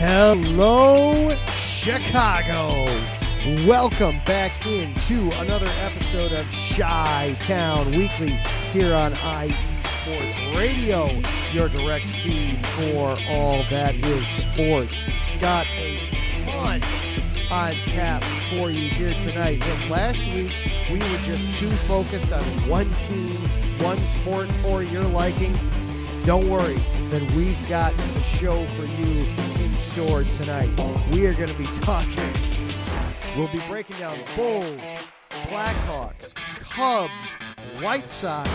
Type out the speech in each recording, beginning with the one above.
Hello, Chicago. Welcome back into another episode of Chi-Town Weekly here on IE Sports Radio, your direct feed for all that is sports. Got a ton on tap for you here tonight. And last week, we were just too focused on one team, one sport for your liking. Don't worry, then we've got the show for you in store tonight. We are going to be talking. We'll be breaking down Bulls, Blackhawks, Cubs, White Sox,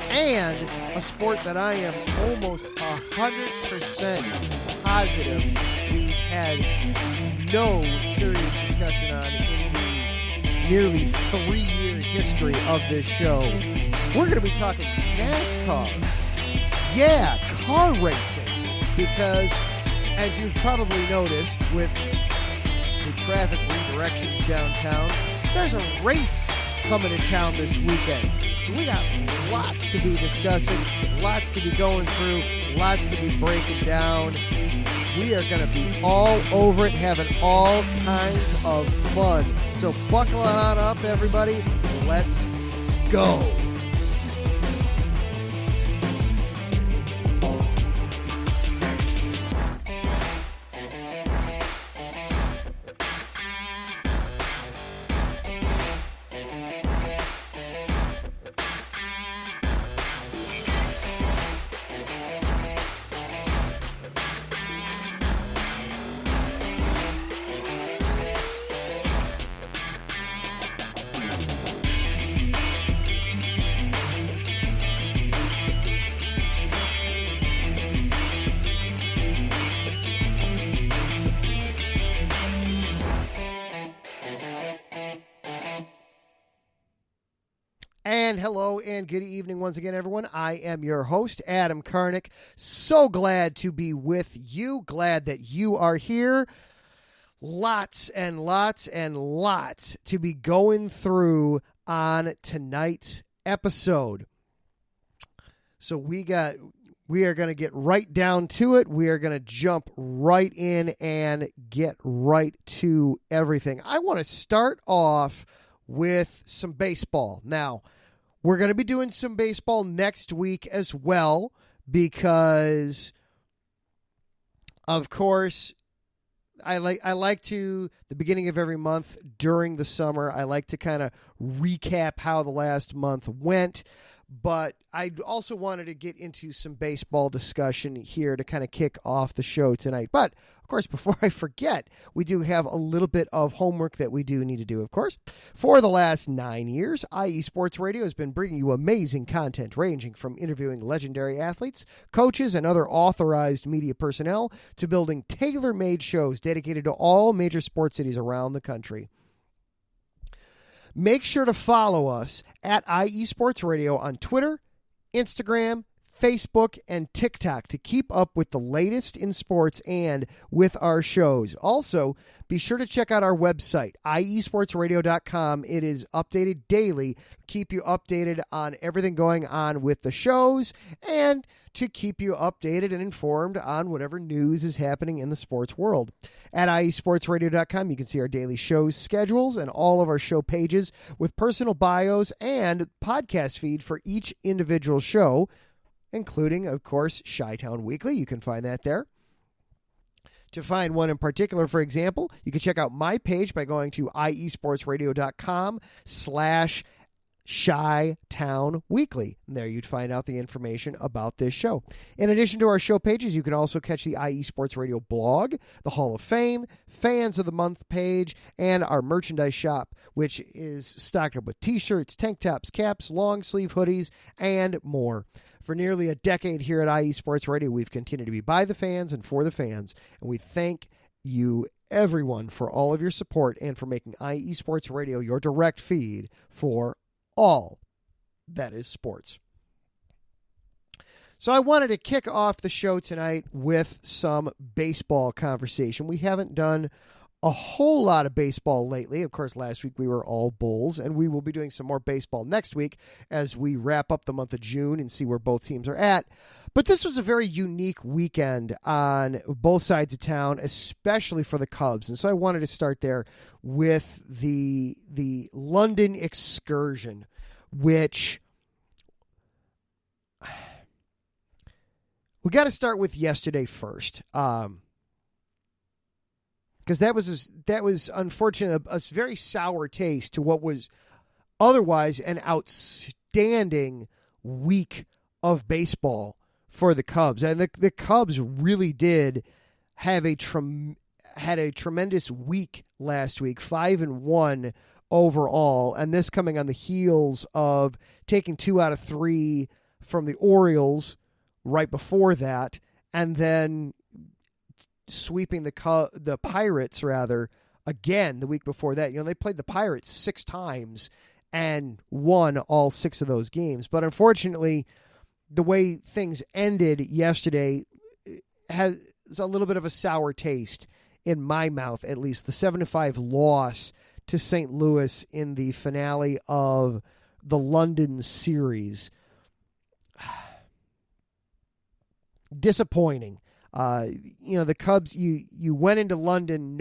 and a sport that I am almost 100% positive we had no serious discussion on in the nearly 3-year history of this show. We're going to be talking NASCAR. Yeah, car racing, because as you've probably noticed with the traffic redirections downtown, there's a race coming to town this weekend. So we got lots to be discussing, lots to be going through, lots to be breaking down. We are going to be all over it, having all kinds of fun. So buckle on up, everybody. Let's go. And hello and good evening once again, everyone. I am your host, Adam Karnick. So glad to be with you. Glad that you are here. Lots and lots and lots to be going through on tonight's episode. So we are going to get right down to it. We are going to jump right in and get right to everything. I want to start off with some baseball. Now, we're going to be doing some baseball next week as well because, of course, I like to, the beginning of every month during the summer, I like to kind of recap how the last month went. But I also wanted to get into some baseball discussion here to kind of kick off the show tonight. But, of course, before I forget, we do have a little bit of homework that we do need to do, of course. For the last 9 years, IE Sports Radio has been bringing you amazing content ranging from interviewing legendary athletes, coaches, and other authorized media personnel to building tailor-made shows dedicated to all major sports cities around the country. Make sure to follow us at IE Sports Radio on Twitter, Instagram, Facebook, and TikTok to keep up with the latest in sports and with our shows. Also, be sure to check out our website, iesportsradio.com. It is updated daily to keep you updated on everything going on with the shows and to keep you updated and informed on whatever news is happening in the sports world. At iesportsradio.com, you can see our daily show schedules and all of our show pages with personal bios and podcast feed for each individual show, including, of course, Chi-Town Weekly. You can find that there. To find one in particular, for example, you can check out my page by going to iesportsradio.com/Chi-Town Weekly. And there you'd find out the information about this show. In addition to our show pages, you can also catch the IE Sports Radio blog, the Hall of Fame, Fans of the Month page, and our merchandise shop, which is stocked up with t-shirts, tank tops, caps, long sleeve hoodies, and more. For nearly a decade here at IE Sports Radio, we've continued to be by the fans and for the fans, and we thank you, everyone, for all of your support and for making IE Sports Radio your direct feed for all that is sports. So I wanted to kick off the show tonight with some baseball conversation. We haven't done a whole lot of baseball lately. Of course, last week we were all Bulls, and we will be doing some more baseball next week as we wrap up the month of June and see where both teams are at. But this was a very unique weekend on both sides of town, especially for the Cubs. And so I wanted to start there with the London excursion, which we got to start with yesterday first. Because that was unfortunately a very sour taste to what was otherwise an outstanding week of baseball for the Cubs. And the Cubs really did have had a tremendous week last week, 5-1 overall, and this coming on the heels of taking 2 out of 3 from the Orioles right before that, and then sweeping the Pirates again the week before that. They played the Pirates 6 times and won all 6 of those games. But unfortunately, the way things ended yesterday has a little bit of a sour taste in my mouth, at least. The 7-5 loss to St. Louis in the finale of the London series. Disappointing. The Cubs, you went into London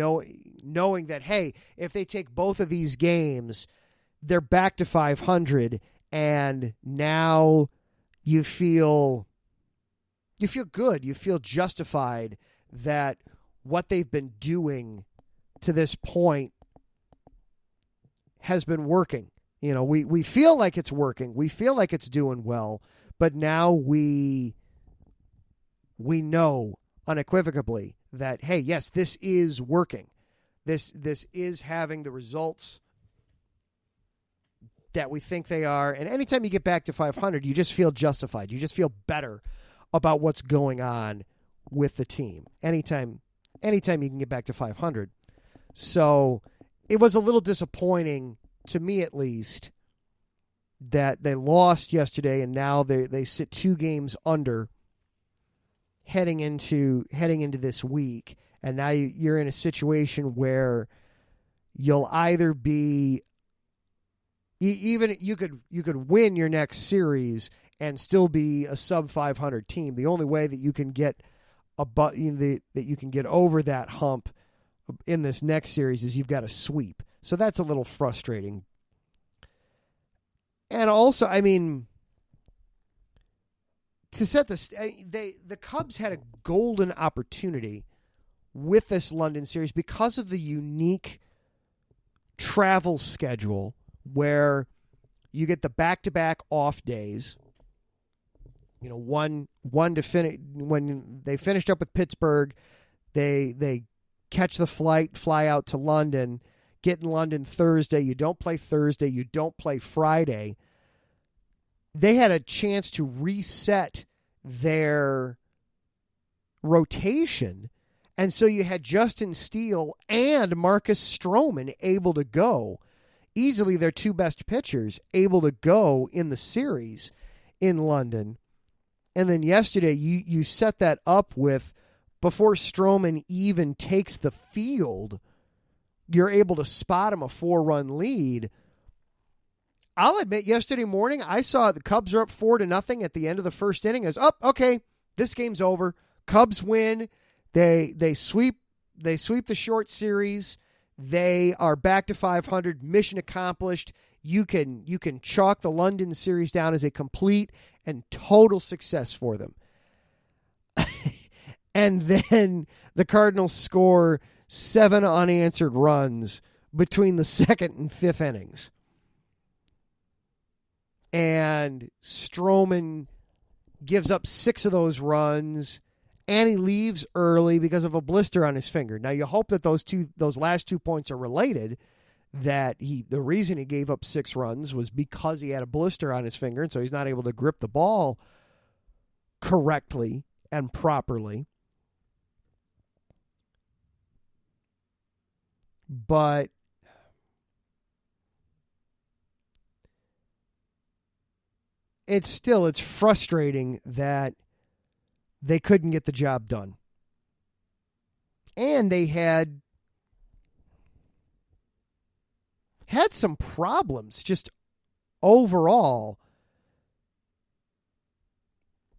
knowing that, hey, if they take both of these games, they're back to 500, and now you feel good. You feel justified that what they've been doing to this point has been working. We feel like it's working. We feel like it's doing well, but now we know unequivocally that, hey, yes, this is working. This is having the results that we think they are. And anytime you get back to 500, you just feel justified. You just feel better about what's going on with the team. Anytime you can get back to 500. So it was a little disappointing, to me at least, that they lost yesterday and now they sit 2 games under heading into this week, and now you're in a situation where you'll either be even you could win your next series and still be a sub 500 team. The only way that you can get that you can get over that hump in this next series is you've got to sweep. So that's a little frustrating. And also, to set the Cubs had a golden opportunity with this London series because of the unique travel schedule where you get the back-to-back off days. One to finish when they finished up with Pittsburgh, they catch the flight, fly out to London, get in London Thursday. You don't play Thursday, you don't play Friday. They had a chance to reset their rotation, and so you had Justin Steele and Marcus Stroman able to go. Easily their 2 best pitchers able to go in the series in London. And then yesterday you set that up with, before Stroman even takes the field, you're able to spot him a 4-run lead. I'll admit, yesterday morning, I saw the Cubs are up 4-0 at the end of the first inning. I was, okay, this game's over. Cubs win. They sweep the short series. They are back to 500. Mission accomplished. You can chalk the London series down as a complete and total success for them. And then the Cardinals score 7 unanswered runs between the 2nd and 5th innings. And Stroman gives up 6 of those runs, and he leaves early because of a blister on his finger. Now, you hope that those last 2 points are related, that the reason he gave up 6 runs was because he had a blister on his finger, and so he's not able to grip the ball correctly and properly. But it's frustrating that they couldn't get the job done. And they had had some problems just overall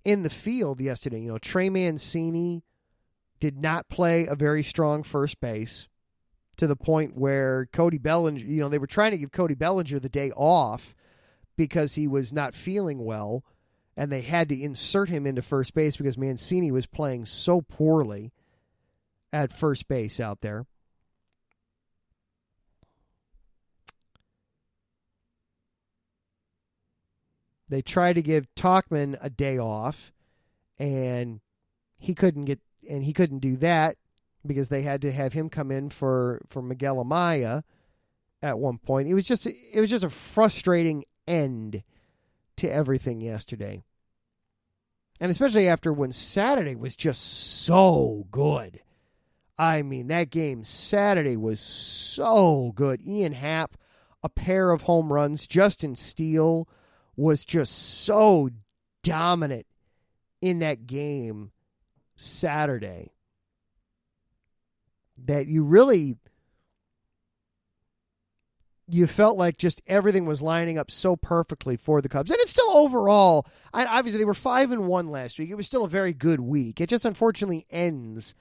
in the field yesterday. You know, Trey Mancini did not play a very strong first base, to the point where Cody Bellinger, you know, they were trying to give Cody Bellinger the day off because he was not feeling well, and they had to insert him into first base because Mancini was playing so poorly at first base out there. They tried to give Tauchman a day off, and he couldn't do that because they had to have him come in for Miguel Amaya at one point. It was just a frustrating end to everything yesterday. And especially after when Saturday was just so good. I mean, that game Saturday was so good. Ian Happ, a pair of home runs. Justin Steele was just so dominant in that game Saturday that you felt like just everything was lining up so perfectly for the Cubs. And it's still overall, obviously they were 5-1 last week. It was still a very good week. It just unfortunately ends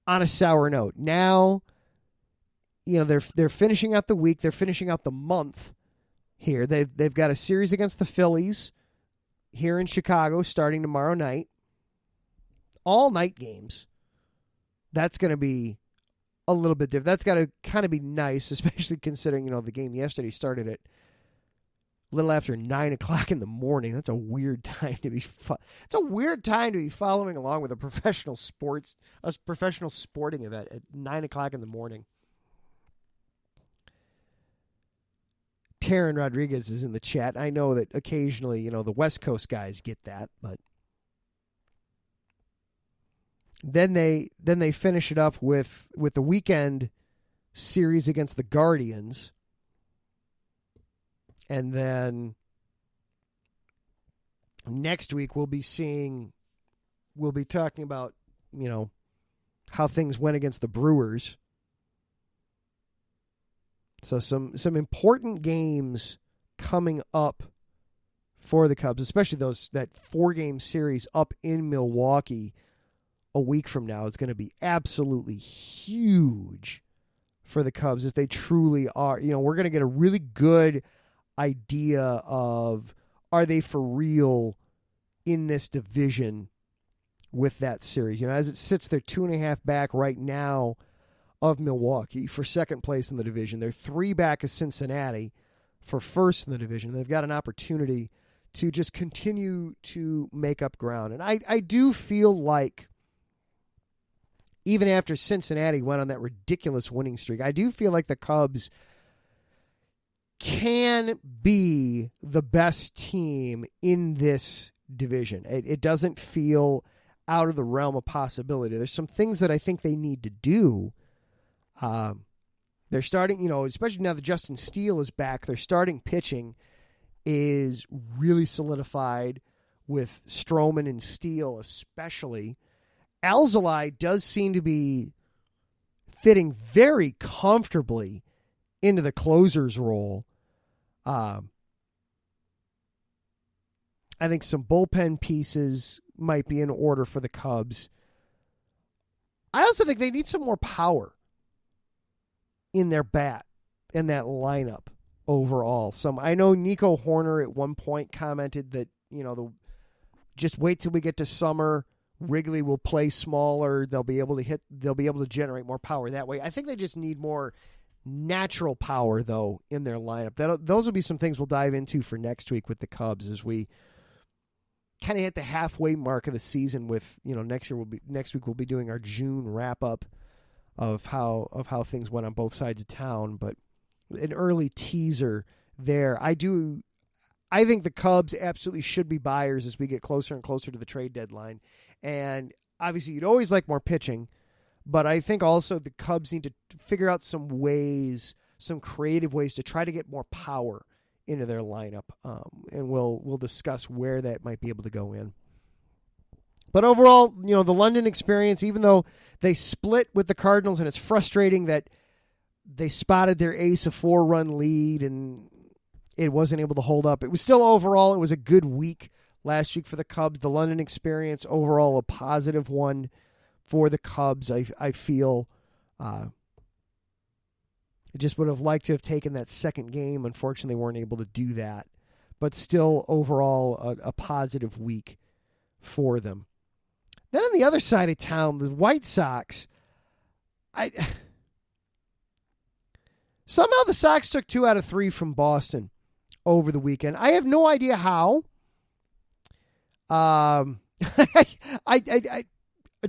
on a sour note. Now, you know, they're finishing out the week. They're finishing out the month here. They've got a series against the Phillies here in Chicago starting tomorrow night. All night games. That's going to be a little bit different. That's got to kind of be nice, especially considering, you know, the game yesterday started at a little after 9 o'clock in the morning. That's a weird time to be. It's a weird time to be following along with a professional sporting event at 9 o'clock in the morning. Taryn Rodriguez is in the chat. I know that occasionally, you know, the West Coast guys get that, but then they finish it up with the weekend series against the Guardians. And then next week we'll be talking about, you know, how things went against the Brewers. So some important games coming up for the Cubs, especially that 4-game series up in Milwaukee a week from now. Is going to be absolutely huge for the Cubs if they truly are. You know, we're going to get a really good idea of, are they for real in this division with that series. You know, as it sits, they're 2.5 back right now of Milwaukee for second place in the division. They're 3 back of Cincinnati for first in the division. They've got an opportunity to just continue to make up ground. And I do feel like even after Cincinnati went on that ridiculous winning streak, I do feel like the Cubs can be the best team in this division. It doesn't feel out of the realm of possibility. There's some things that I think they need to do. They're starting, you know, especially now that Justin Steele is back, their starting pitching is really solidified with Stroman and Steele especially. Alzolay does seem to be fitting very comfortably into the closer's role. I think some bullpen pieces might be in order for the Cubs. I also think they need some more power in their bat in that lineup overall. I know Nico Horner at one point commented that, you know, just wait till we get to summer. Wrigley will play smaller. They'll be able to generate more power that way. I think they just need more natural power, though, in their lineup. Those will be some things we'll dive into for next week with the Cubs as we kind of hit the halfway mark of the season with, you know, next week we'll be doing our June wrap up of how things went on both sides of town. But an early teaser there. I think the Cubs absolutely should be buyers as we get closer and closer to the trade deadline. And obviously you'd always like more pitching, but I think also the Cubs need to figure out some creative ways to try to get more power into their lineup. And we'll discuss where that might be able to go in. But overall, you know, the London experience, even though they split with the Cardinals, and it's frustrating that they spotted their ace, a 4-run lead, and it wasn't able to hold up. It was still overall, it was a good week last week for the Cubs. The London experience, overall, a positive one for the Cubs. I feel I just would have liked to have taken that second game. Unfortunately, weren't able to do that. But still, overall, a positive week for them. Then on the other side of town, the White Sox, somehow the Sox took 2 out of 3 from Boston over the weekend. I have no idea how. I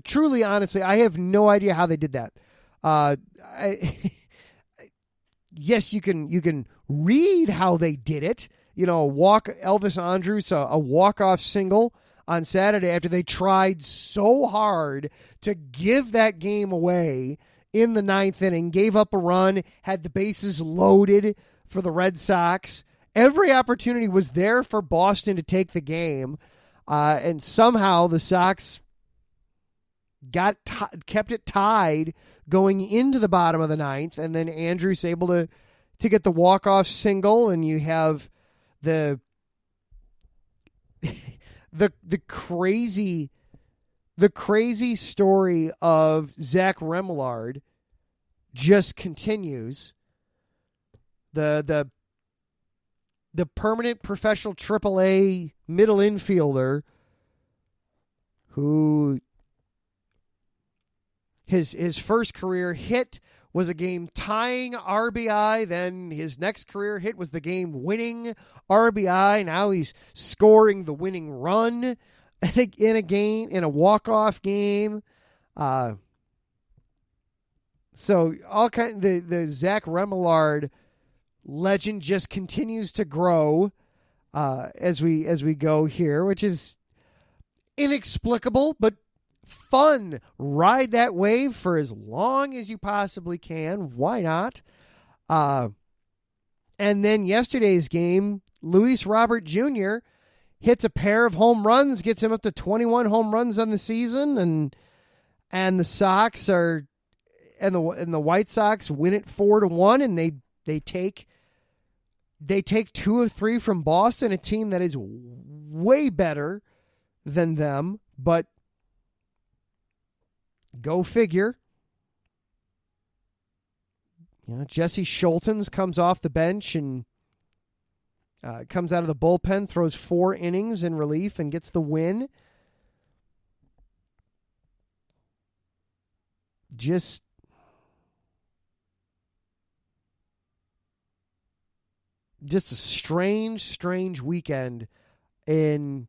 truly, honestly, I have no idea how they did that. Yes, you can read how they did it. You know, Elvis Andrus, a walk-off single on Saturday after they tried so hard to give that game away in the 9th inning, gave up a run, had the bases loaded for the Red Sox. Every opportunity was there for Boston to take the game, and somehow the Sox kept it tied going into the bottom of the 9th, and then Andrus able to get the walk-off single, and you have the crazy story of Zach Remillard just continues. The permanent professional AAA middle infielder who his first career hit was a game-tying RBI. Then his next career hit was the game-winning RBI. Now he's scoring the winning run in a game, in a walk-off game. So the Zach Remillard legend just continues to grow as we go here, which is inexplicable, but fun. Ride that wave for as long as you possibly can. Why not? And then yesterday's game, Luis Robert Jr. hits a pair of home runs, gets him up to 21 home runs on the season, and the Sox and the White Sox win it 4-1, and they take 2 of 3 from Boston, a team that is way better than them, but go figure. You know, Jesse Schultens comes off the bench and comes out of the bullpen, throws 4 innings in relief and gets the win. Just a strange weekend in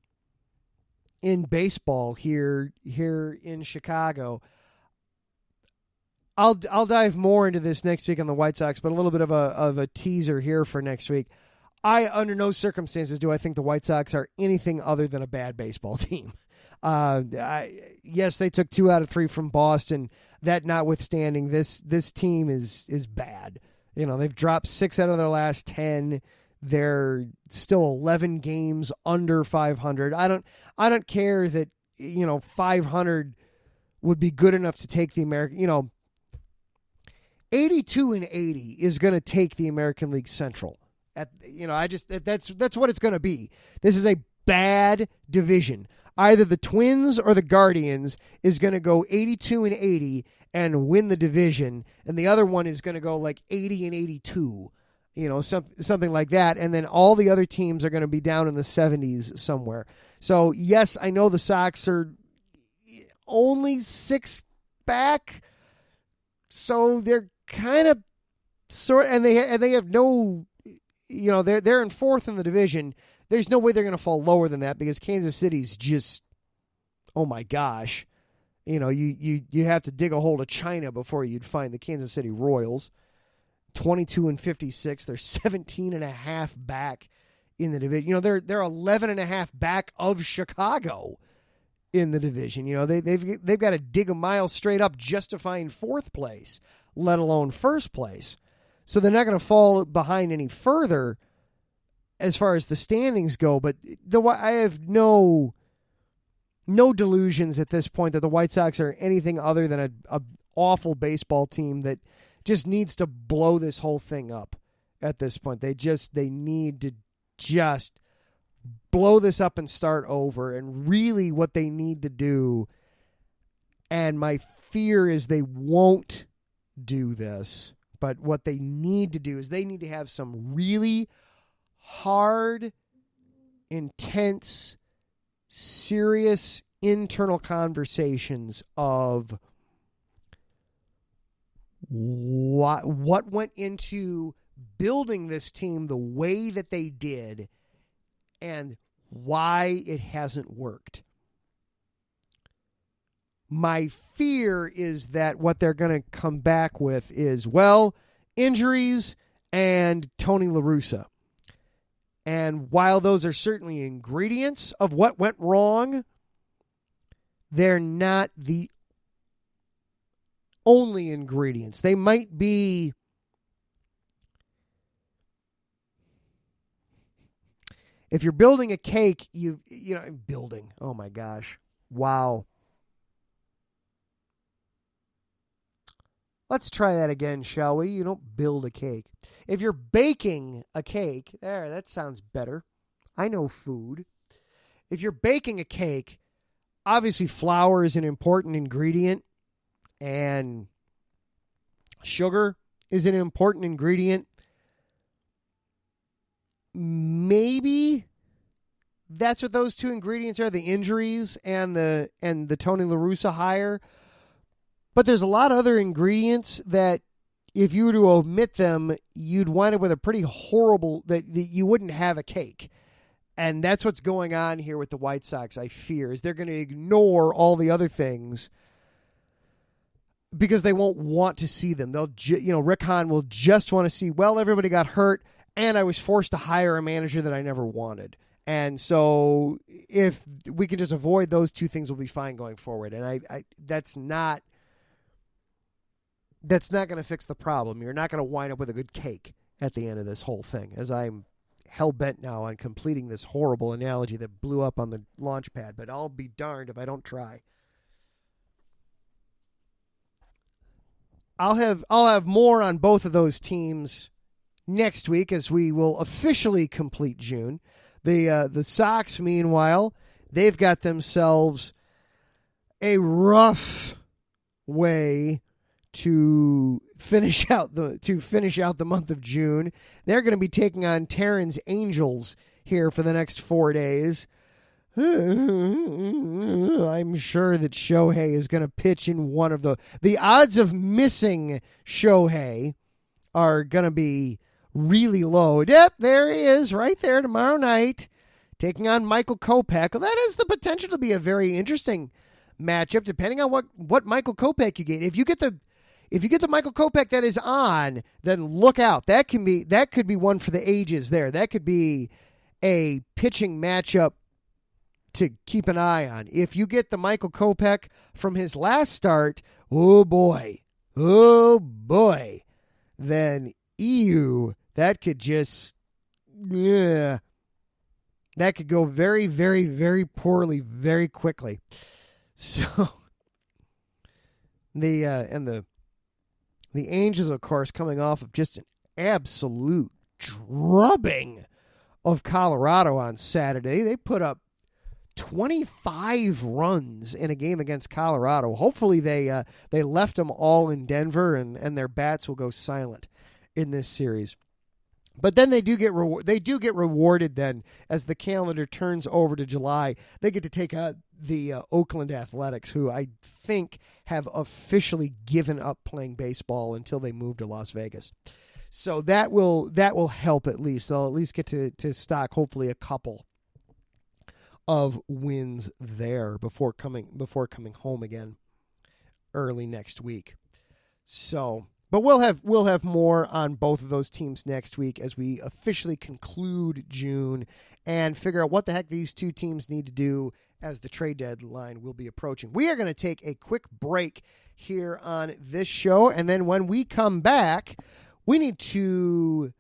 baseball here in Chicago. I'll dive more into this next week on the White Sox, but a little bit of a teaser here for next week. I, under no circumstances, do I think the White Sox are anything other than a bad baseball team. Yes, they took 2 out of 3 from Boston. That notwithstanding, this team is bad. You know, they've dropped 6 out of their last 10. They're still 11 games under 500. I don't care that, 500 would be good enough to take the American, 82-80 is going to take the American League Central. That's what it's going to be. This is a bad division. Either the Twins or the Guardians is going to go 82-80 and win the division, and the other one is going to go like 80-82. Something like that, and then all the other teams are going to be down in the 70s somewhere. So, yes, I know the Sox are only 6 back, so they're kind of and they have no, they're in 4th in the division. There's no way they're going to fall lower than that because Kansas City's just, oh my gosh, you have to dig a hole to China before you'd find the Kansas City Royals. 22-56. They're 17.5 back in the division. They're 11.5 back of Chicago in the division. They've got to dig a mile straight up just to find 4th place, let alone 1st place. So they're not going to fall behind any further as far as the standings go. But I have no delusions at this point that the White Sox are anything other than a awful baseball team that just needs to blow this whole thing up at this point. They need to just blow this up and start over. And really what they need to do, and my fear is they won't do this, but what they need to do is they need to have some really hard, intense, serious internal conversations of what went into building this team the way that they did and why it hasn't worked. My fear is that what they're going to come back with is, well, injuries and Tony La Russa. And while those are certainly ingredients of what went wrong, they're not the only ingredients. They might be if you're building a cake, building. Oh my gosh. Wow. Let's try that again, shall we? You don't build a cake. If you're baking a cake, there, that sounds better. I know food. If you're baking a cake, obviously flour is an important ingredient, and sugar is an important ingredient. Maybe that's what those two ingredients are, the injuries and the Tony La Russa hire. But there's a lot of other ingredients that if you were to omit them, you'd wind up with a pretty horrible, that you wouldn't have a cake. And that's what's going on here with the White Sox, I fear, is they're going to ignore all the other things because they won't want to see them. Rick Hahn will just want to see, well, everybody got hurt and I was forced to hire a manager that I never wanted. And so if we can just avoid those two things, we'll be fine going forward. And that's not going to fix the problem. You're not going to wind up with a good cake at the end of this whole thing, as I'm hell-bent now on completing this horrible analogy that blew up on the launch pad, but I'll be darned if I don't try. I'll have more on both of those teams next week as we will officially complete June. The Sox, meanwhile, they've got themselves a rough way to finish out the month of June. They're going to be taking on Terran's Angels here for the next 4 days. I'm sure that Shohei is going to pitch in one of the odds of missing Shohei are going to be really low. Yep, there he is right there tomorrow night taking on Michael Kopech. Well, that has the potential to be a very interesting matchup depending on what Michael Kopech you get. If you get the Michael Kopech that is on, then look out. That could be one for the ages there. That could be a pitching matchup to keep an eye on. If you get the Michael Kopech from his last start, oh boy, then that could just, that could go very, very, very poorly very quickly. So the Angels, of course, coming off of just an absolute drubbing of Colorado on Saturday. They put up 25 runs in a game against Colorado. Hopefully they left them all in Denver and their bats will go silent in this series. But then they do get rewarded then as the calendar turns over to July. They get to take out the Oakland Athletics, who I think have officially given up playing baseball until they move to Las Vegas. So that will help at least. They'll at least get to stock hopefully a couple of wins there before coming home again early next week. So, but we'll have more on both of those teams next week as we officially conclude June and figure out what the heck these two teams need to do as the trade deadline will be approaching. We are going to take a quick break here on this show, and then when we come back, we need to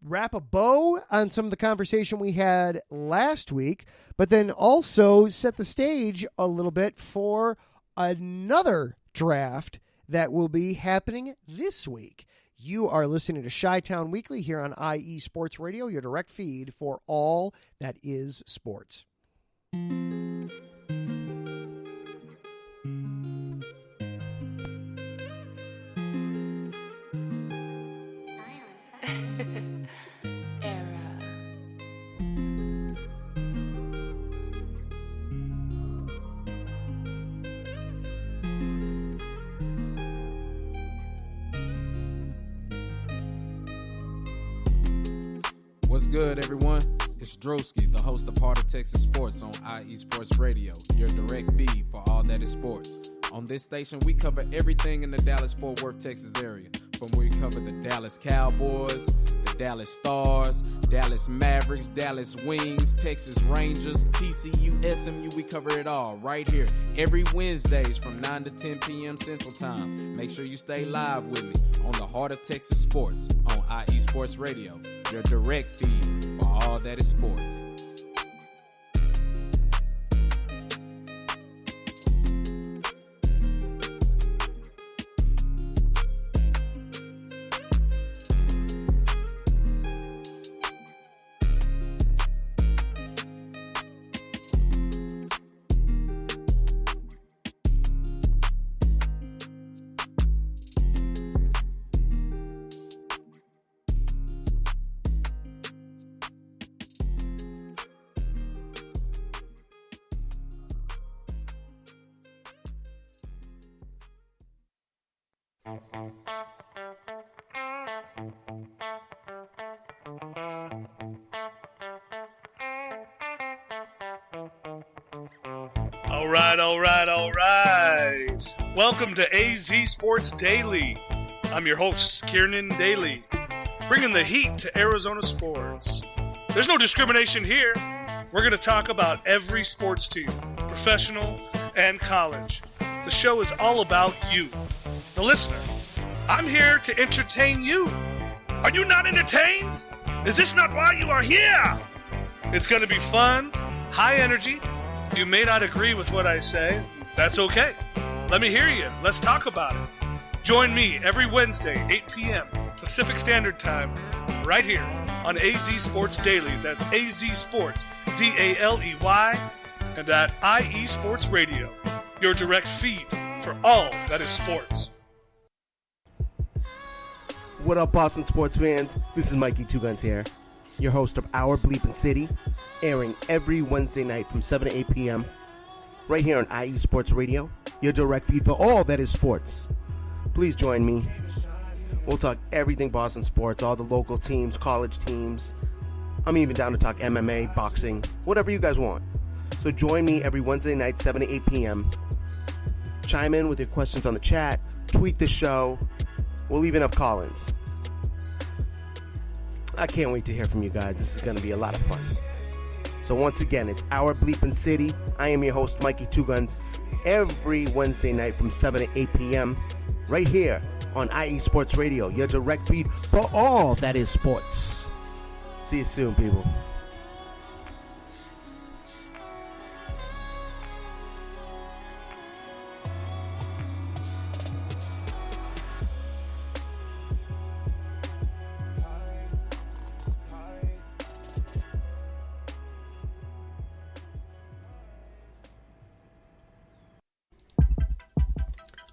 wrap a bow on some of the conversation we had last week, but then also set the stage a little bit for another draft that will be happening this week. You are listening to Chi-Town Weekly here on IE Sports Radio, your direct feed for all that is sports. What's good, everyone? It's Drewski, the host of Heart of Texas Sports on IE Sports Radio, your direct feed for all that is sports. On this station, we cover everything in the Dallas-Fort Worth, Texas area. From where we cover the Dallas Cowboys, the Dallas Stars, Dallas Mavericks, Dallas Wings, Texas Rangers, TCU, SMU, we cover it all right here every Wednesdays from 9 to 10 p.m. Central Time. Make sure you stay live with me on the Heart of Texas Sports on IE Sports Radio, your direct feed for all that is sports. All right. Welcome to AZ Sports Daily. I'm your host, Kiernan Daly, bringing the heat to Arizona sports. There's no discrimination here. We're going to talk about every sports team, professional and college. The show is all about you, the listener. I'm here to entertain you. Are you not entertained? Is this not why you are here? It's going to be fun, high energy. You may not agree with what I say. That's okay. Let me hear you. Let's talk about it. Join me every Wednesday, 8 p.m. Pacific Standard Time, right here on AZ Sports Daily. That's AZ Sports, D-A-L-E-Y, and at IE Sports Radio, your direct feed for all that is sports. What up, Boston sports fans? This is Mikey Two Guns here, your host of Our Bleepin' City, airing every Wednesday night from 7 to 8 p.m. right here on IE Sports Radio, your direct feed for all that is sports. Please join me. We'll talk everything Boston sports, all the local teams, college teams. I'm even down to talk MMA, boxing, whatever you guys want. So join me every Wednesday night, 7 to 8 p.m. Chime in with your questions on the chat, tweet the show. We'll even have call-ins. I can't wait to hear from you guys. This is going to be a lot of fun. So once again, it's Our Bleepin' City. I am your host, Mikey Two Guns, every Wednesday night from 7 to 8 p.m. right here on IE Sports Radio, your direct feed for all that is sports. See you soon, people.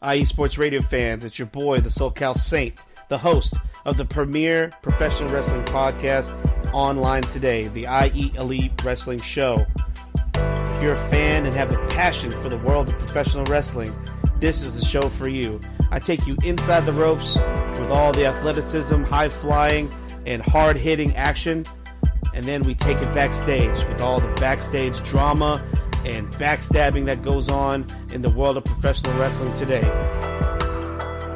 IE Sports Radio fans, it's your boy, the SoCal Saint, the host of the premier professional wrestling podcast online today, the IE Elite Wrestling Show. If you're a fan and have a passion for the world of professional wrestling, this is the show for you. I take you inside the ropes with all the athleticism, high-flying, and hard-hitting action, and then we take it backstage with all the backstage drama and backstabbing that goes on in the world of professional wrestling today.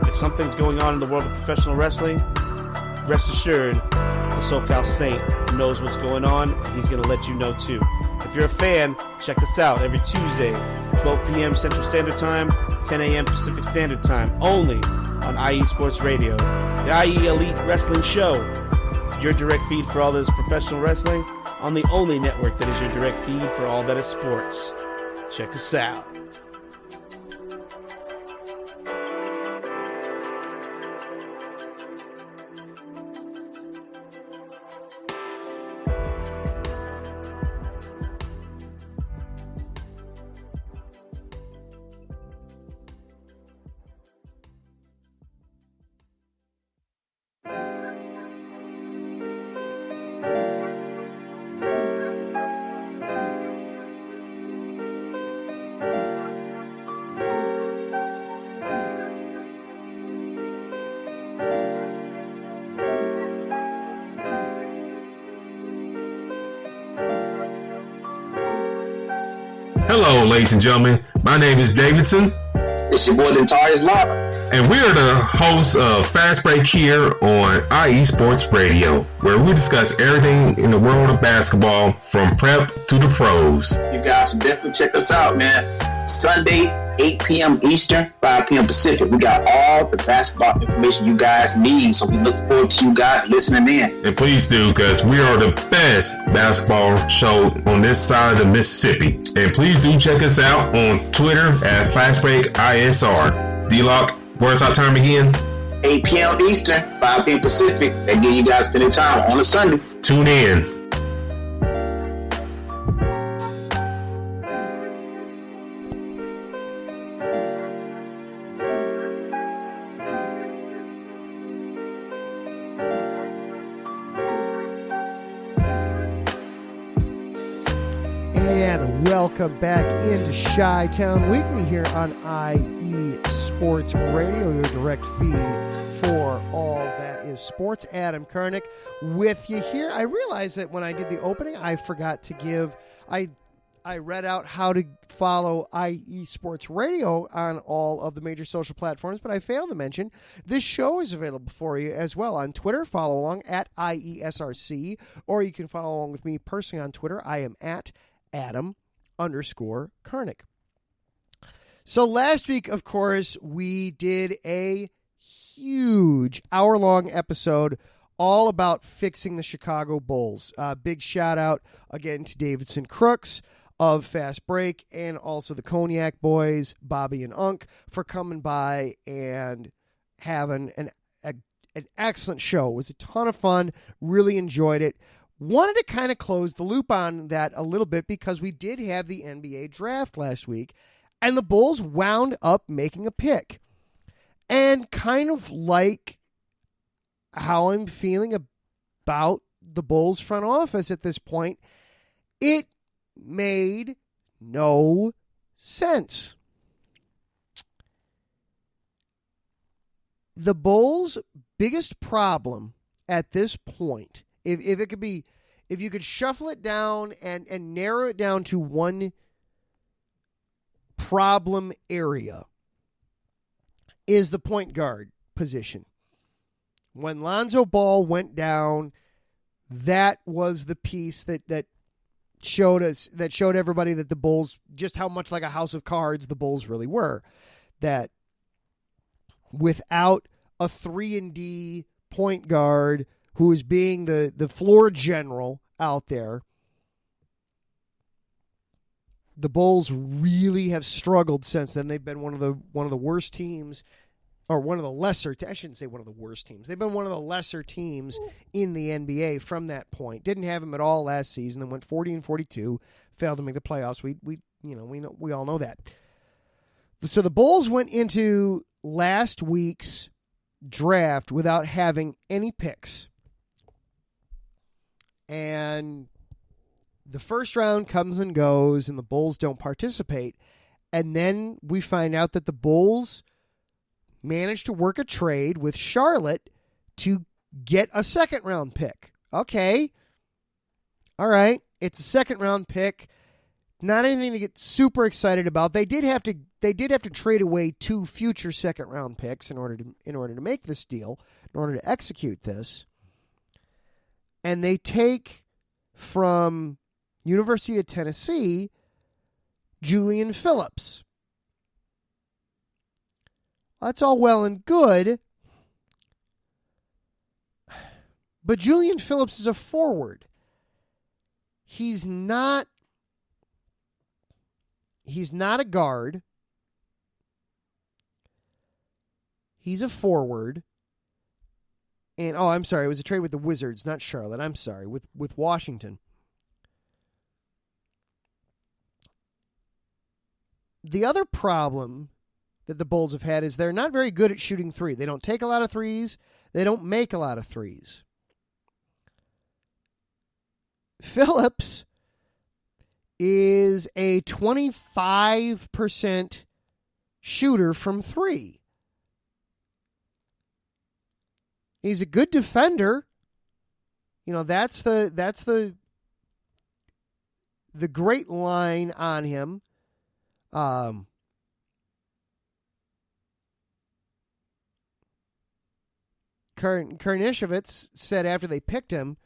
If something's going on in the world of professional wrestling, rest assured, the SoCal Saint knows what's going on, and he's going to let you know too. If you're a fan, check us out every Tuesday, 12 p.m. Central Standard Time, 10 a.m. Pacific Standard Time, only on IE Sports Radio. The IE Elite Wrestling Show, your direct feed for all that is professional wrestling, on the only network that is your direct feed for all that is sports. Check us out. Hello, ladies and gentlemen. My name is Davidson. It's your boy Dentarius Lava. And we are the hosts of Fast Break here on IE Sports Radio, where we discuss everything in the world of basketball from prep to the pros. You guys should definitely check us out, man. Sunday, 8 p.m. Eastern, 5 p.m. Pacific. We got all the basketball information you guys need, so we look forward to you guys listening in. And please do, because we are the best basketball show on this side of the Mississippi. And please do check us out on Twitter at FastBreakISR. D-Lock, where's our time again? 8 p.m. Eastern, 5 p.m. Pacific. That gives you guys plenty of time on a Sunday. Tune in. Welcome back into Chi-Town Weekly here on IE Sports Radio, your direct feed for all that is sports. Adam Karnick with you here. I realized that when I did the opening, I forgot to give, I read out how to follow IE Sports Radio on all of the major social platforms, but I failed to mention this show is available for you as well on Twitter. Follow along at IESRC, or you can follow along with me personally on Twitter. I am at Adam_Karnick. So last week, of course, we did a huge hour-long episode all about fixing the Chicago Bulls. Big shout-out, again, to Davidson Crooks of Fast Break and also the Cognac Boys, Bobby and Unk, for coming by and having an excellent show. It was a ton of fun. Really enjoyed it. Wanted to kind of close the loop on that a little bit because we did have the NBA draft last week, and the Bulls wound up making a pick. And kind of like how I'm feeling about the Bulls front office at this point, it made no sense. The Bulls' biggest problem at this point, if you could shuffle it down and narrow it down to one problem area, is the point guard position. When Lonzo Ball went down, that was the piece that showed everybody that the Bulls, just how much like a house of cards the Bulls really were. That without a 3-and-D point guard who is being the floor general out there, the Bulls really have struggled since then. They've been one of the worst teams, or one of the lesser. I shouldn't say one of the worst teams. They've been one of the lesser teams in the NBA from that point. Didn't have him at all last season. Then went 40-42, failed to make the playoffs. We all know that. So the Bulls went into last week's draft without having any picks. And the first round comes and goes, and the Bulls don't participate. And then we find out that the Bulls managed to work a trade with Charlotte to get a second-round pick. Okay. All right. It's a second-round pick. Not anything to get super excited about. They did have to trade away 2 future second-round picks in order to make this deal, in order to execute this. And they take from University of Tennessee Julian Phillips. That's all well and good, but Julian Phillips is a forward. He's not a guard. He's a forward. And, I'm sorry, it was a trade with the Wizards, not Charlotte. I'm sorry, with Washington. The other problem that the Bulls have had is they're not very good at shooting three. They don't take a lot of threes. They don't make a lot of threes. Phillips is a 25% shooter from three. He's a good defender. You know, that's the great line on him. Karnishevitz said after they picked him,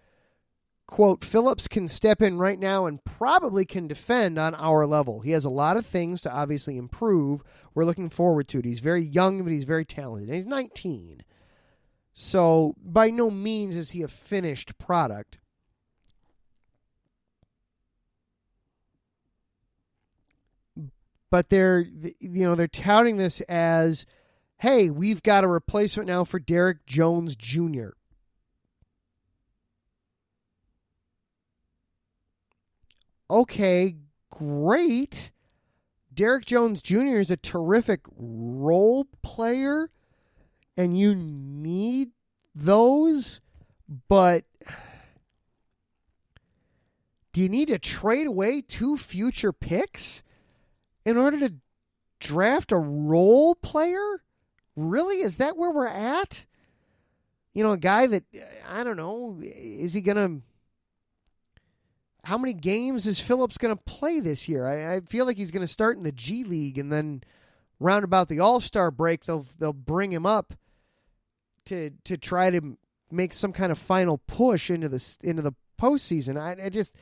quote, Phillips can step in right now and probably can defend on our level. He has a lot of things to obviously improve. We're looking forward to it. He's very young, but he's very talented. And he's 19. So by no means is he a finished product. But they're touting this as, hey, we've got a replacement now for Derek Jones Jr. Okay, great. Derek Jones Jr. is a terrific role player, and you need those, but do you need to trade away 2 future picks in order to draft a role player? Really? Is that where we're at? A guy that, I don't know, is he going to... How many games is Phillips going to play this year? I feel like he's going to start in the G League, and then round about the All-Star break, they'll bring him up to try to make some kind of final push into the postseason.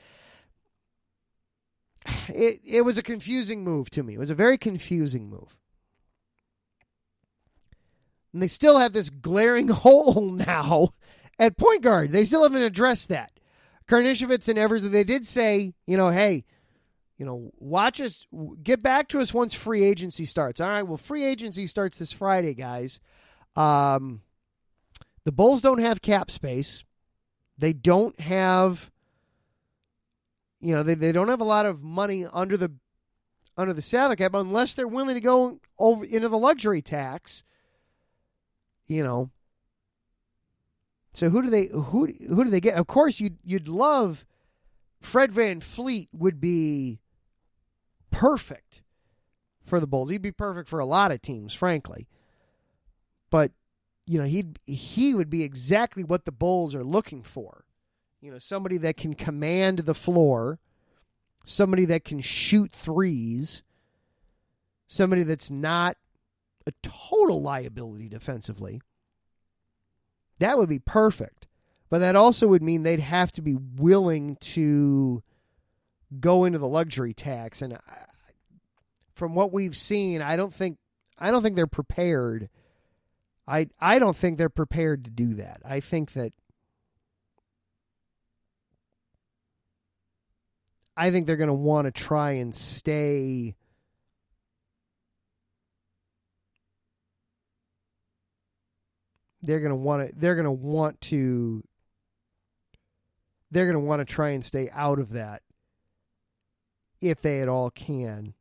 It was a confusing move to me. It was a very confusing move. And they still have this glaring hole now at point guard. They still haven't addressed that. Karnishevitz and Eversley, they did say, hey, watch us, get back to us once free agency starts. All right, well, free agency starts this Friday, guys. The Bulls don't have cap space. They don't have, they don't have a lot of money under the salary cap unless they're willing to go over into the luxury tax. So who do they get? Of course, you'd love Fred VanVleet would be perfect for the Bulls. He'd be perfect for a lot of teams, frankly. But he would be exactly what the Bulls are looking for. Somebody that can command the floor, somebody that can shoot threes, somebody that's not a total liability defensively. That would be perfect. But that also would mean they'd have to be willing to go into the luxury tax. And from what we've seen, I don't think they're prepared. I don't think they're prepared to do that. I think they're going to want to try and stay They're going to want to try and stay out of that if they at all can.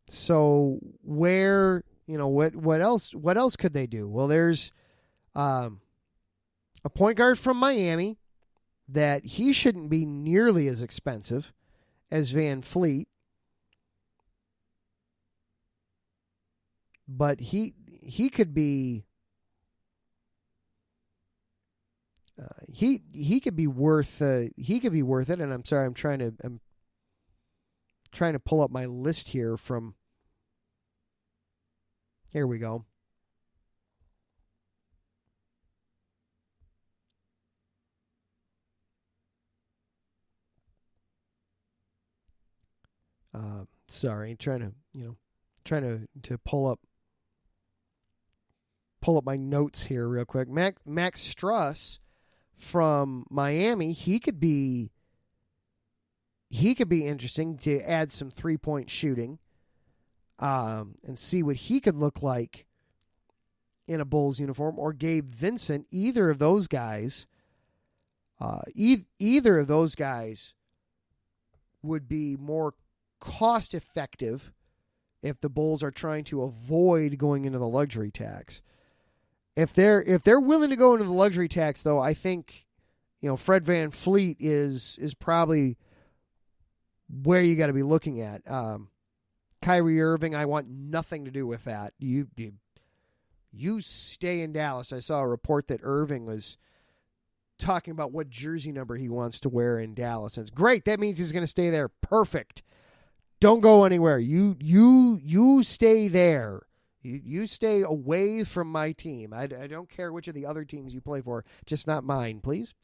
So where, what else could they do? Well, there's a point guard from Miami that he shouldn't be nearly as expensive as VanVleet. But he could be he could be worth it. And I'm sorry, I'm trying to pull up my list here from. Here we go. Sorry, trying to pull up my notes here real quick. Max Struss from Miami, he could be interesting to add some 3-point shooting, and see what he could look like in a Bulls uniform. Or Gabe Vincent, either of those guys would be more cost effective if the Bulls are trying to avoid going into the luxury tax. If they're willing to go into the luxury tax, though, I think Fred VanVleet is probably where you got to be looking at. Kyrie Irving, I want nothing to do with that. You stay in Dallas. I saw a report that Irving was talking about what jersey number he wants to wear in Dallas. And it's great. That means he's going to stay there. Perfect. Don't go anywhere. You stay there. You stay away from my team. I don't care which of the other teams you play for, just not mine, please.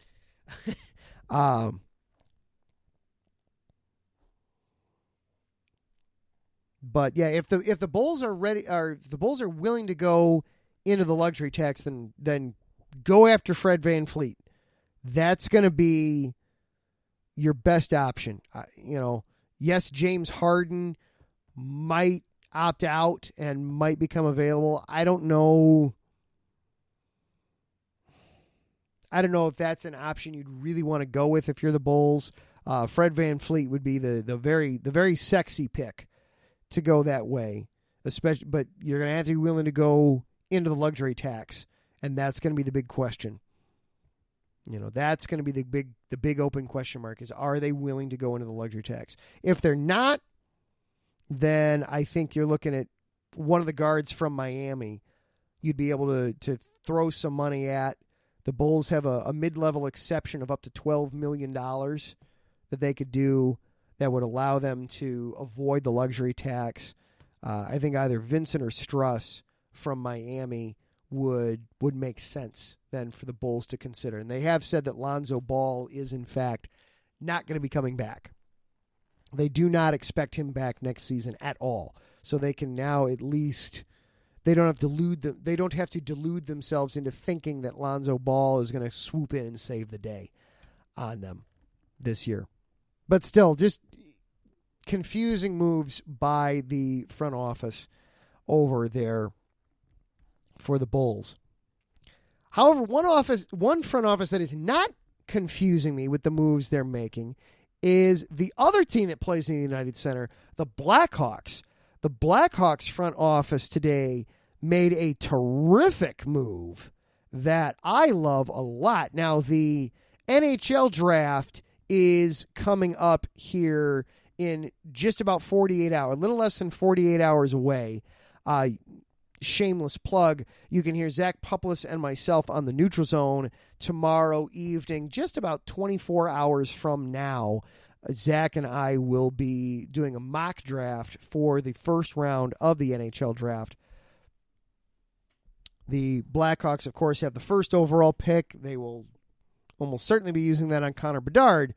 But yeah, if the Bulls are ready, or if the Bulls are willing to go into the luxury tax, then go after Fred VanVleet. That's going to be your best option. Yes, James Harden might opt out and might become available. I don't know if that's an option you'd really want to go with if you're the Bulls. Fred VanVleet would be the very sexy pick to go that way, especially. But you're going to have to be willing to go into the luxury tax, and that's going to be the big question. That's going to be the big open question mark is, are they willing to go into the luxury tax? If they're not, then I think you're looking at one of the guards from Miami you'd be able to throw some money at. The Bulls have a mid-level exception of up to $12 million that they could do that would allow them to avoid the luxury tax. I think either Vincent or Struss from Miami would make sense then for the Bulls to consider. And they have said that Lonzo Ball is, in fact, not going to be coming back. They do not expect him back next season at all. So they can now at least, they don't have to delude themselves into thinking that Lonzo Ball is going to swoop in and save the day on them this year. But still, just confusing moves by the front office over there for the Bulls. However, one front office that is not confusing me with the moves they're making is the other team that plays in the United Center, the Blackhawks. The Blackhawks front office today made a terrific move that I love a lot. Now, the NHL draft is coming up here in just about 48 hours, a little less than 48 hours away. Shameless plug, you can hear Zach Puplis and myself on the Neutral Zone tomorrow evening, just about 24 hours from now. Zach and I will be doing a mock draft for the first round of the NHL draft. The Blackhawks, of course, have the first overall pick. They will almost certainly be using that on Connor Bedard.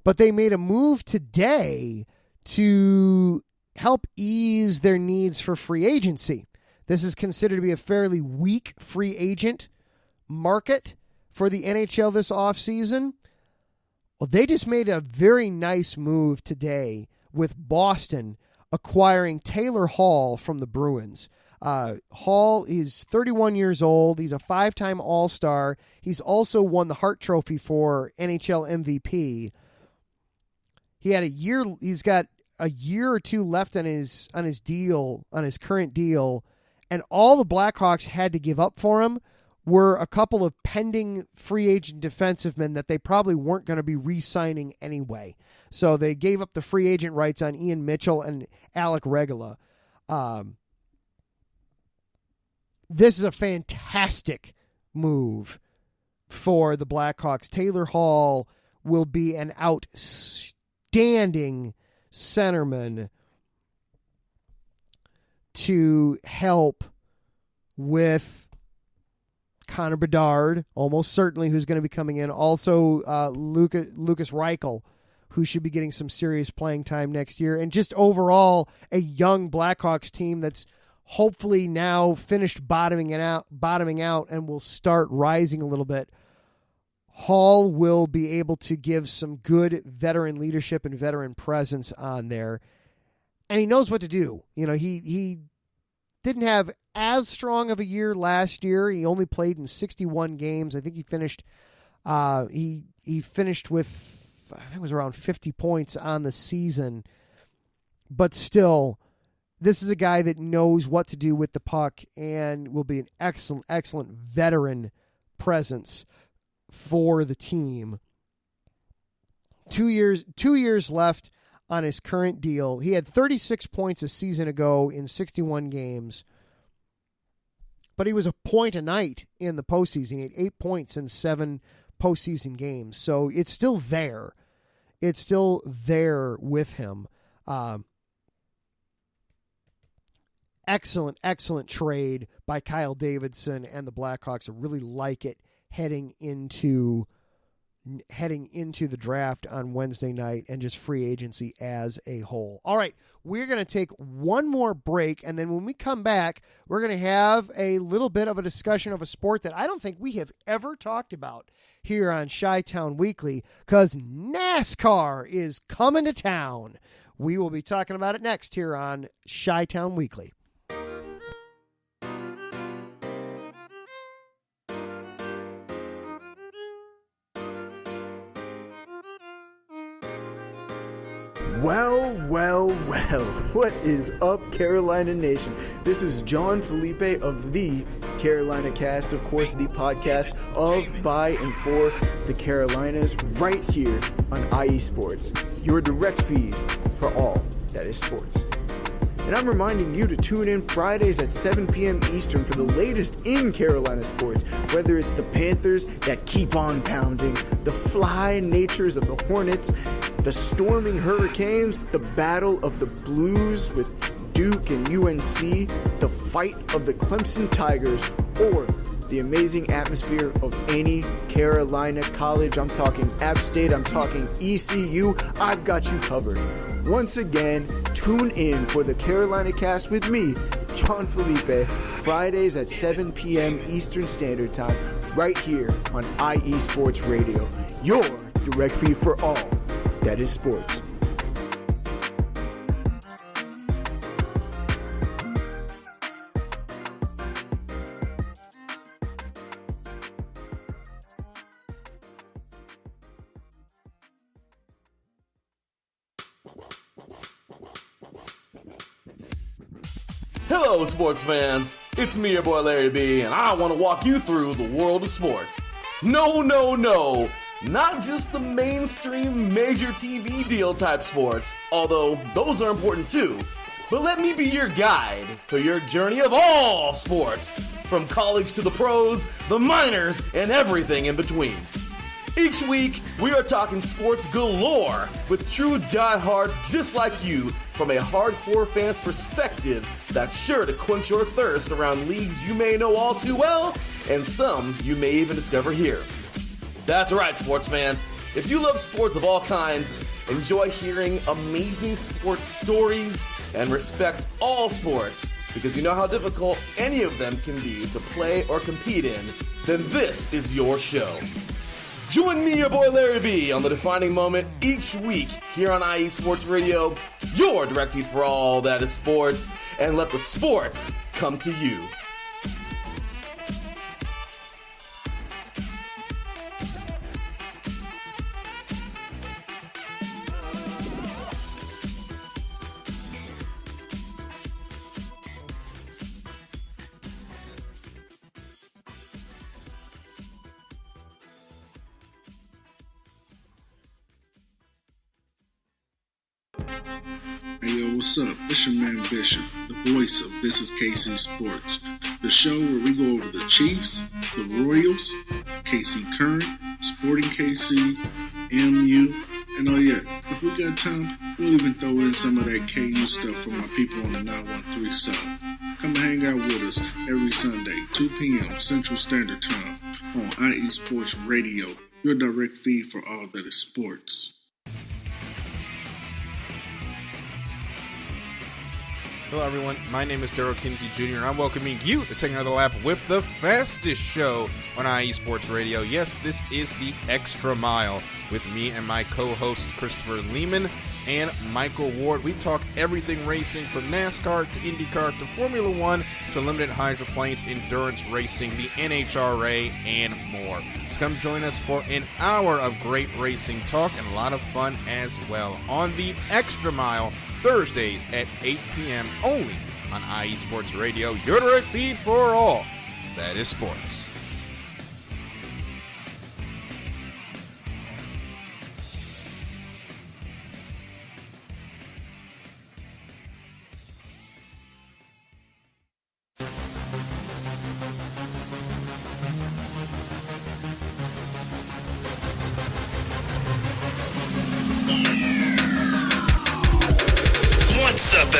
But they made a move today to help ease their needs for free agency. This is considered to be a fairly weak free agent market for the NHL this offseason. Well, they just made a very nice move today with Boston acquiring Taylor Hall from the Bruins. Hall is 31 years old. He's a 5-time All-Star. He's also won the Hart Trophy for NHL MVP. He's got a year or two left on his current deal, and all the Blackhawks had to give up for him were a couple of pending free agent defensivemen that they probably weren't going to be re-signing anyway. So they gave up the free agent rights on Ian Mitchell and Alec Regula. This is a fantastic move for the Blackhawks. Taylor Hall will be an outstanding centerman to help with Connor Bedard, almost certainly, who's going to be coming in. Also, Lucas Reichel, who should be getting some serious playing time next year. And just overall, a young Blackhawks team that's hopefully now finished bottoming out and will start rising a little bit. Hall will be able to give some good veteran leadership and veteran presence on there. And he knows what to do. He didn't have as strong of a year last year. He only played in 61 games. I think he finished he finished with, I think it was around 50 points on the season. But still, this is a guy that knows what to do with the puck and will be an excellent veteran presence for the team. 2 years left on his current deal. He had 36 points a season ago in 61 games, but he was a point a night in the postseason. He had 8 points in 7 postseason games. So it's still there. It's still there with him. Excellent trade by Kyle Davidson and the Blackhawks. I really like it heading into the draft on Wednesday night and just free agency as a whole. All right, we're going to take one more break, and then when we come back, we're going to have a little bit of a discussion of a sport that I don't think we have ever talked about here on Chi-Town Weekly, because NASCAR is coming to town. We will be talking about it next here on Chi-Town Weekly. Well, what is up, Carolina Nation? This is John Felipe of the Carolina Cast, of course, the podcast of, by, and for the Carolinas, right here on IE Sports, your direct feed for all that is sports. And I'm reminding you to tune in Fridays at 7 p.m. Eastern for the latest in Carolina sports, whether it's the Panthers that keep on pounding, the fly natures of the Hornets, the storming Hurricanes, the battle of the Blues with Duke and UNC, the fight of the Clemson Tigers, or the amazing atmosphere of any Carolina college. I'm talking App State, I'm talking ECU. I've got you covered. Once again, tune in for the Carolina Cast with me, John Felipe, Fridays at 7 p.m. Eastern Standard Time, right here on IE Sports Radio, your direct feed for all that is sports. Hello, sports fans. It's me, your boy Larry B, and I want to walk you through the world of sports. No, not just the mainstream major TV deal type sports, although those are important too. But let me be your guide through your journey of all sports, from college to the pros, the minors, and everything in between. Each week, we are talking sports galore with true diehards just like you from a hardcore fan's perspective that's sure to quench your thirst around leagues you may know all too well and some you may even discover here. That's right, sports fans. If you love sports of all kinds, enjoy hearing amazing sports stories, and respect all sports because you know how difficult any of them can be to play or compete in, then this is your show. Join me, your boy Larry B, on the defining moment each week here on IE Sports Radio, your direct feed for all that is sports, and let the sports come to you. Hey yo, what's up? It's your man Bishop, the voice of This Is KC Sports, the show where we go over the Chiefs, the Royals, KC Current, Sporting KC, MU, and oh yeah, if we got time, we'll even throw in some of that KU stuff for my people on the 913 South. Come and hang out with us every Sunday, 2 p.m. Central Standard Time on IE Sports Radio, your direct feed for all that is sports. Hello, everyone. My name is Daryl Kinsey Jr., and I'm welcoming you to take another lap with the fastest show on IE Sports Radio. Yes, this is the Extra Mile with me and my co-hosts Christopher Lehman and Michael Ward. We talk everything racing from NASCAR to IndyCar to Formula One to limited hydroplanes, endurance racing, the NHRA, and more. So come join us for an hour of great racing talk and a lot of fun as well on the Extra Mile, Thursdays at 8 p.m. only on IE Sports Radio, your direct feed for all that is sports.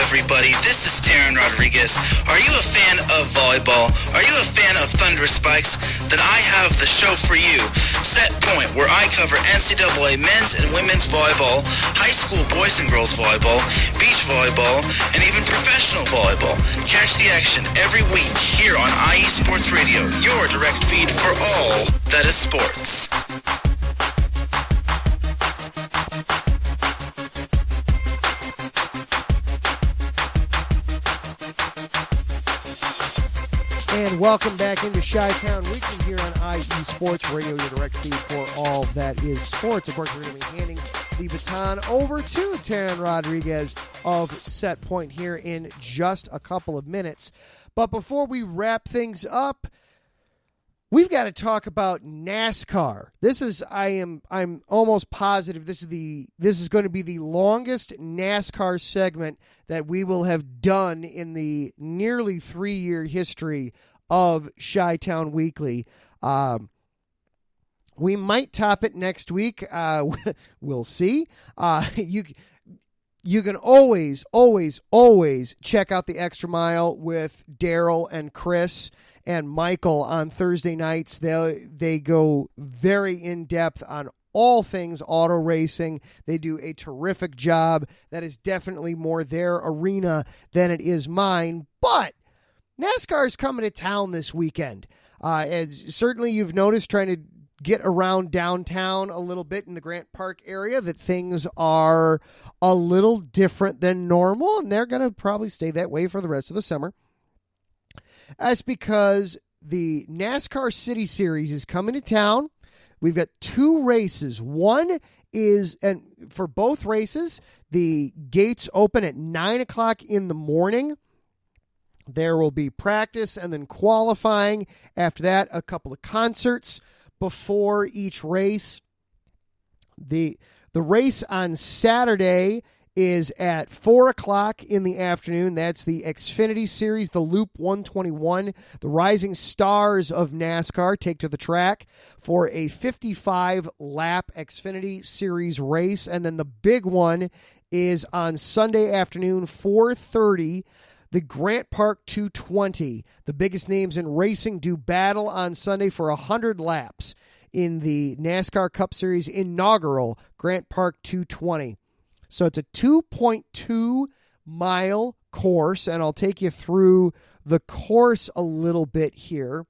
everybody. This is Darren Rodriguez. Are you a fan of volleyball? Are you a fan of Thunderous Spikes? Then I have the show for you. Set Point, where I cover NCAA men's and women's volleyball, high school boys and girls volleyball, beach volleyball, and even professional volleyball. Catch the action every week here on IE Sports Radio, your direct feed for all that is sports. And welcome back into Chi-Town Weekly here on IE Sports Radio, your direct feed for all that is sports. Of course, we're going to be handing the baton over to Taryn Rodriguez of Set Point here in just a couple of minutes. But before we wrap things up, we've got to talk about NASCAR. I'm almost positive this is going to be the longest NASCAR segment that we will have done in the nearly 3-year history of Chi-Town Weekly. We might top it next week. We'll see. You can always check out the Extra Mile with Daryl and Chris and Michael on Thursday nights. They go very in-depth on all things auto racing. They do a terrific job. That is definitely more their arena than it is mine. But NASCAR is coming to town this weekend. As certainly you've noticed trying to get around downtown a little bit in the Grant Park area that things are a little different than normal, and they're going to probably stay that way for the rest of the summer. That's because the NASCAR City Series is coming to town. We've got 2 races. One is, and for both races, the gates open at 9 o'clock in the morning. There will be practice and then qualifying. After that, a couple of concerts before each race. The race on Saturday is at 4 o'clock in the afternoon. That's the Xfinity Series, the Loop 121. The rising stars of NASCAR take to the track for a 55-lap Xfinity Series race. And then the big one is on Sunday afternoon, 4:30, the Grant Park 220. The biggest names in racing do battle on Sunday for 100 laps in the NASCAR Cup Series inaugural Grant Park 220. So it's a 2.2-mile course, and I'll take you through the course a little bit here.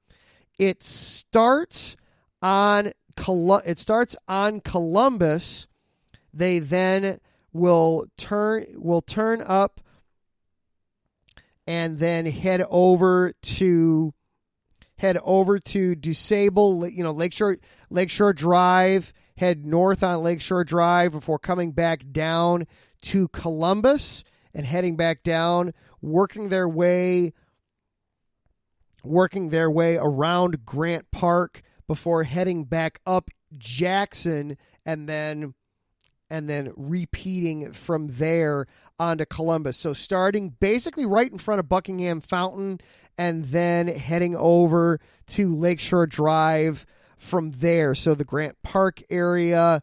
It starts on Columbus. They then will turn up and then head over to DuSable, Lakeshore Drive. Head north on Lakeshore Drive before coming back down to Columbus and heading back down, working their way around Grant Park before heading back up Jackson and then repeating from there onto Columbus. So starting basically right in front of Buckingham Fountain and then heading over to Lakeshore Drive from there. So the Grant Park area,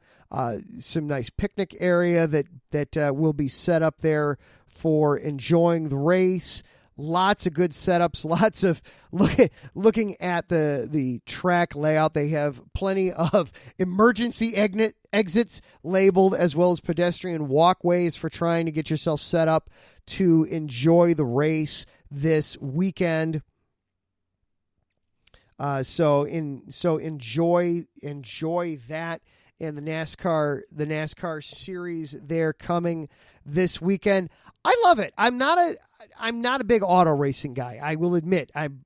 some nice picnic area that will be set up there for enjoying the race. Lots of good setups, lots of looking at the track layout. They have plenty of emergency exits labeled, as well as pedestrian walkways for trying to get yourself set up to enjoy the race this weekend. So enjoy that and the NASCAR series there coming this weekend. I love it. I'm not a big auto racing guy. I will admit I'm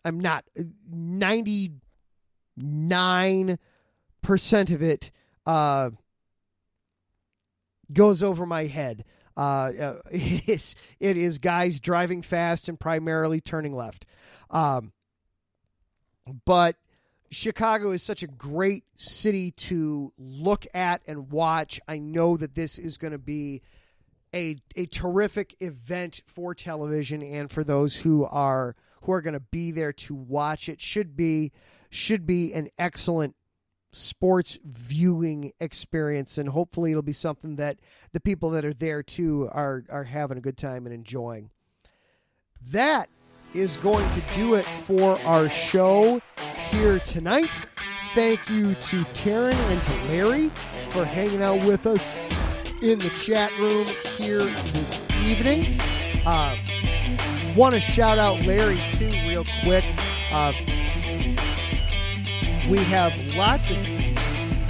not. 99% of it goes over my head. It is guys driving fast and primarily turning left. But Chicago is such a great city to look at and watch. I know that this is going to be a terrific event for television and for those who are going to be there to watch it. Should be an excellent sports viewing experience, and hopefully it'll be something that the people that are there too are having a good time and enjoying. That is going to do it for our show here tonight. Thank you to Taryn and to Larry for hanging out with us in the chat room here this evening. Want to shout out Larry too real quick. We have lots of...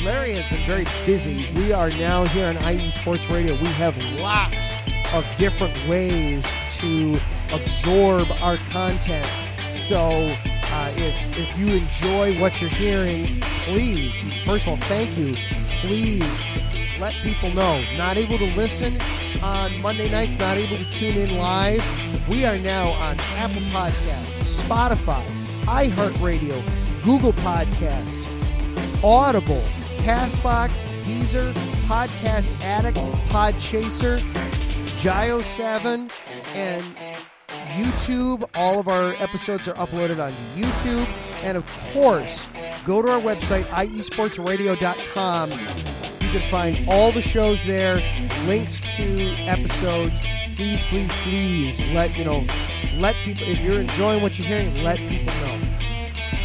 Larry has been very busy. We are now here on IE Sports Radio. We have lots of different ways to absorb our content. So if you enjoy what you're hearing, please, first of all, thank you. Please let people know. Not able to listen on Monday nights, not able to tune in live. We are now on Apple Podcasts, Spotify, iHeartRadio, Google Podcasts, Audible, CastBox, Deezer, Podcast Addict, Podchaser, Gio7, and YouTube. All of our episodes are uploaded onto YouTube. And of course, go to our website, iesportsradio.com. You can find all the shows there, links to episodes. Please, please, please let people, if you're enjoying what you're hearing, let people know.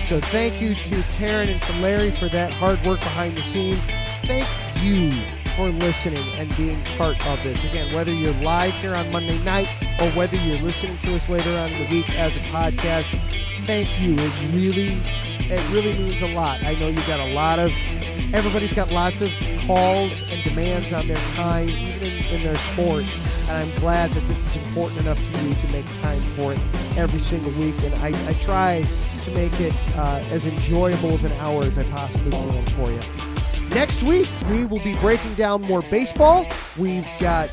So thank you to Taryn and to Larry for that hard work behind the scenes. Thank you for listening and being part of this. Again, whether you're live here on Monday night or whether you're listening to us later on in the week as a podcast, thank you. It really means a lot. I know you've got everybody's got lots of calls and demands on their time, even in their sports. And I'm glad that this is important enough to you to make time for it every single week. And I try to make it as enjoyable of an hour as I possibly can for you. Next week, we will be breaking down more baseball. We've got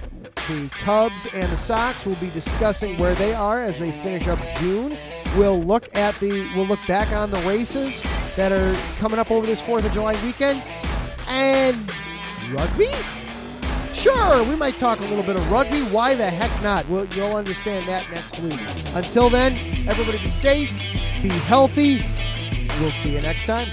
the Cubs and the Sox. We'll be discussing where they are as they finish up June. We'll look back on the races that are coming up over this 4th of July weekend. And rugby? Sure, we might talk a little bit of rugby. Why the heck not? You'll understand that next week. Until then, everybody be safe, be healthy. We'll see you next time.